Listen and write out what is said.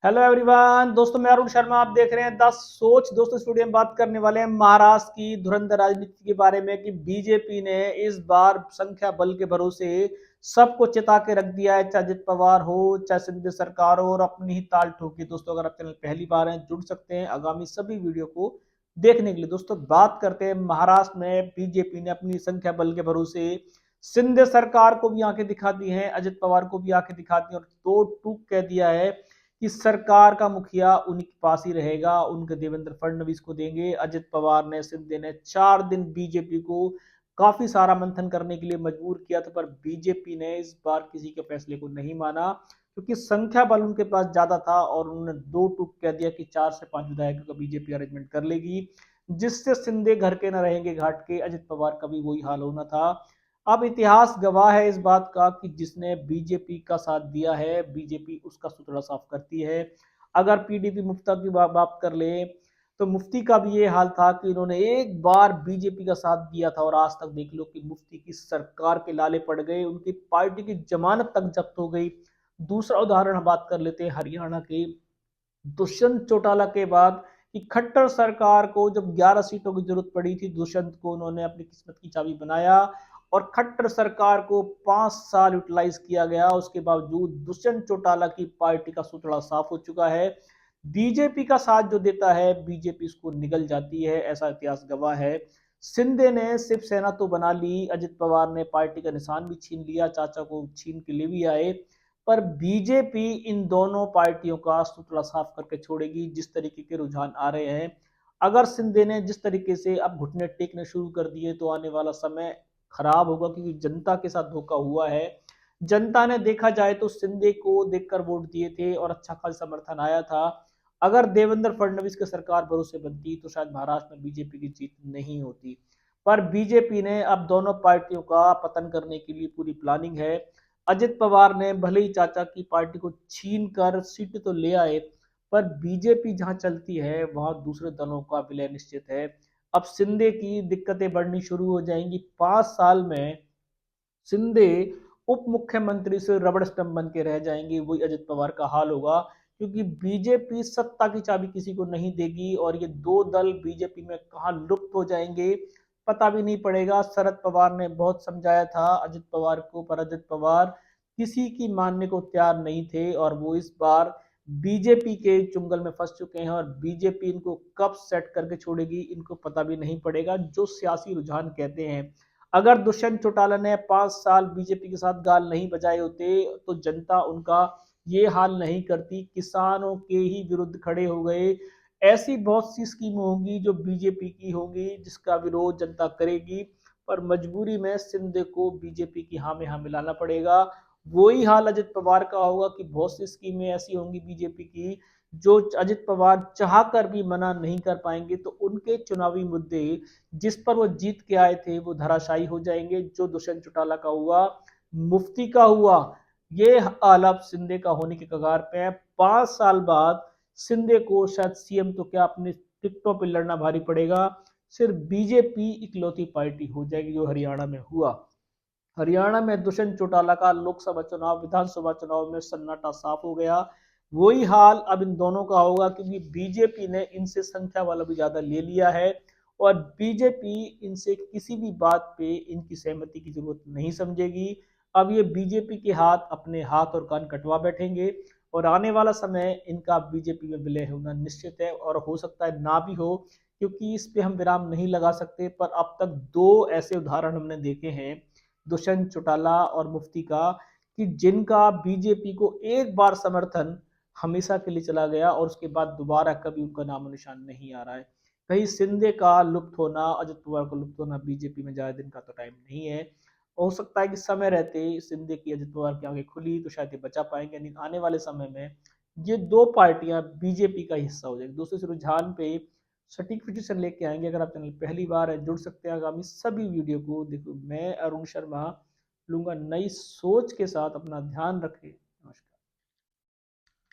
Hello everyone दोस्तों, मैं अरुण शर्मा। आप देख रहे हैं द सोच। दोस्तों, इस वीडियो में बात करने वाले हैं महाराष्ट्र की धुरंधर राजनीति के बारे में कि बीजेपी ने इस बार संख्या बल के भरोसे सबको चिता के रख दिया है, चाहे अजित पवार हो चाहे सिंधे सरकार हो, और अपनी ही ताल ठोकी। दोस्तों, अगर आप चैनल पहली बार हैं, जुड़ सकते हैं आगामी सभी वीडियो को देखने के लिए। दोस्तों, बात करते हैं महाराष्ट्र में बीजेपी ने अपनी संख्या बल के भरोसे सिंधे सरकार को भी आंखें दिखा दी हैं, अजित पवार को भी आंखें दिखा दी और दो टूक कह दिया है कि सरकार का मुखिया उन्हीं के पास ही रहेगा, उनके देवेंद्र फडणवीस को देंगे। अजित पवार ने सिंधे ने 4 दिन बीजेपी को काफी सारा मंथन करने के लिए मजबूर किया था, पर बीजेपी ने इस बार किसी के फैसले को नहीं माना, क्योंकि संख्या बल उनके पास ज्यादा था और उन्होंने दो टूक कह दिया कि 4 से 5 विधायकों का बीजेपी अरेंजमेंट कर लेगी, जिससे सिंधे घर के न रहेंगे घाट के। अजित पवार का भी वही हाल होना था। अब इतिहास गवाह है इस बात का कि जिसने बीजेपी का साथ दिया है, बीजेपी उसका सुतड़ा साफ करती है। अगर पीडीपी मुफ्ता की बात कर ले तो मुफ्ती का भी ये हाल था कि इन्होंने एक बार बीजेपी का साथ दिया था और आज तक देख लो कि मुफ्ती की सरकार के लाले पड़ गए, उनकी पार्टी की जमानत तक जब्त हो गई। दूसरा उदाहरण हम बात कर लेते हैं हरियाणा के दुष्यंत चौटाला के बाद, कि खट्टर सरकार को जब 11 सीटों की जरूरत पड़ी थी, दुष्यंत को उन्होंने अपनी किस्मत की चाबी बनाया और खट्टर सरकार को 5 साल यूटिलाइज किया गया। उसके बावजूद दुष्यंत चौटाला की पार्टी का सूतड़ा साफ हो चुका है। बीजेपी का साथ जो देता है, बीजेपी इसको निगल जाती है, ऐसा इतिहास गवाह है। सिंधे ने शिवसेना तो बना ली, अजित पवार ने पार्टी का निशान भी छीन लिया, चाचा को छीन के लिए भी आए, पर बीजेपी इन दोनों पार्टियों का सुतड़ा साफ करके छोड़ेगी जिस तरीके के रुझान आ रहे हैं। अगर सिंधे ने जिस तरीके से अब घुटने टेकने शुरू कर दिए तो आने वाला समय खराब होगा, क्योंकि जनता के साथ धोखा हुआ है। जनता ने देखा जाए तो सिंधे को देखकर वोट दिए थे और अच्छा खासा समर्थन आया था। अगर देवेंद्र फडणवीस की सरकार भरोसे बनती तो शायद महाराष्ट्र में बीजेपी की जीत नहीं होती, पर बीजेपी ने अब दोनों पार्टियों का पतन करने के लिए पूरी प्लानिंग है। अजित पवार ने भले ही चाचा की पार्टी को छीन कर सीट तो ले आए, पर बीजेपी जहां चलती है वहां दूसरे दलों का विलय निश्चित है। अब सिंधे की दिक्कतें बढ़नी शुरू हो जाएंगी। 5 साल में सिंधे उप मुख्यमंत्री से रबड़ स्टंप बन के रह जाएंगे। वही अजित पवार का हाल होगा, क्योंकि बीजेपी सत्ता की चाबी किसी को नहीं देगी और ये दो दल बीजेपी में कहां लुप्त हो जाएंगे पता भी नहीं पड़ेगा। शरद पवार ने बहुत समझाया था अजित पवार को, पर अजित पवार किसी की मानने को तैयार नहीं थे और वो इस बार बीजेपी के चुंगल में फंस चुके हैं और बीजेपी इनको कब सेट करके छोड़ेगी इनको पता भी नहीं पड़ेगा, जो सियासी रुझान कहते हैं। अगर दुष्यंत चौटाला ने 5 साल बीजेपी के साथ गाल नहीं बजाए होते तो जनता उनका ये हाल नहीं करती, किसानों के ही विरुद्ध खड़े हो गए। ऐसी बहुत सी स्कीम होंगी जो बीजेपी की होंगी जिसका विरोध जनता करेगी, पर मजबूरी में सिंध को बीजेपी की हाँ में हाँ मिलाना पड़ेगा। वही हाल अजित पवार का होगा कि बहुत सी स्कीमें ऐसी होंगी बीजेपी की जो अजित पवार चाह कर भी मना नहीं कर पाएंगे, तो उनके चुनावी मुद्दे जिस पर वो जीत के आए थे वो धराशायी हो जाएंगे। जो दुष्यंत चौटाला का हुआ, मुफ्ती का हुआ, ये हाल अब सिंधे का होने के कगार पे है। 5 साल बाद सिंधे को शायद सीएम तो क्या अपने टिकटों पर लड़ना भारी पड़ेगा। सिर्फ बीजेपी इकलौती पार्टी हो जाएगी, जो हरियाणा में हुआ। हरियाणा में दुष्यंत चौटाला का लोकसभा चुनाव विधानसभा चुनाव में सन्नाटा साफ हो गया। वही हाल अब इन दोनों का होगा, क्योंकि बीजेपी ने इनसे संख्या वाला भी ज्यादा ले लिया है और बीजेपी इनसे किसी भी बात पे इनकी सहमति की जरूरत नहीं समझेगी। अब ये बीजेपी के हाथ अपने हाथ और कान कटवा बैठेंगे और आने वाला समय इनका बीजेपी में विलय होना निश्चित है, और हो सकता है ना भी हो, क्योंकि इस पे हम विराम नहीं लगा सकते। पर अब तक दो ऐसे उदाहरण हमने देखे हैं, दुष्यंत चौटाला और मुफ्ती का, कि जिनका बीजेपी को एक बार समर्थन हमेशा के लिए चला गया और उसके बाद दोबारा कभी उनका नामो निशान नहीं आ रहा है। कहीं सिंधे का लुप्त होना, अजित पवार का लुप्त होना बीजेपी में ज्यादा दिन का तो टाइम नहीं है। हो सकता है कि समय रहते सिंधे की अजित पवार की आंखें खुली तो शायद ये बचा पाएंगे, नहीं आने वाले समय में ये दो पार्टियां बीजेपी का हिस्सा हो जाएगी। दूसरे से रुझान पे सटीक पिटीशन लेके आएंगे। अगर आप चैनल पहली बार है, जुड़ सकते हैं आगामी सभी वीडियो को। देखो, मैं अरुण शर्मा लूंगा नई सोच के साथ। अपना ध्यान रखें।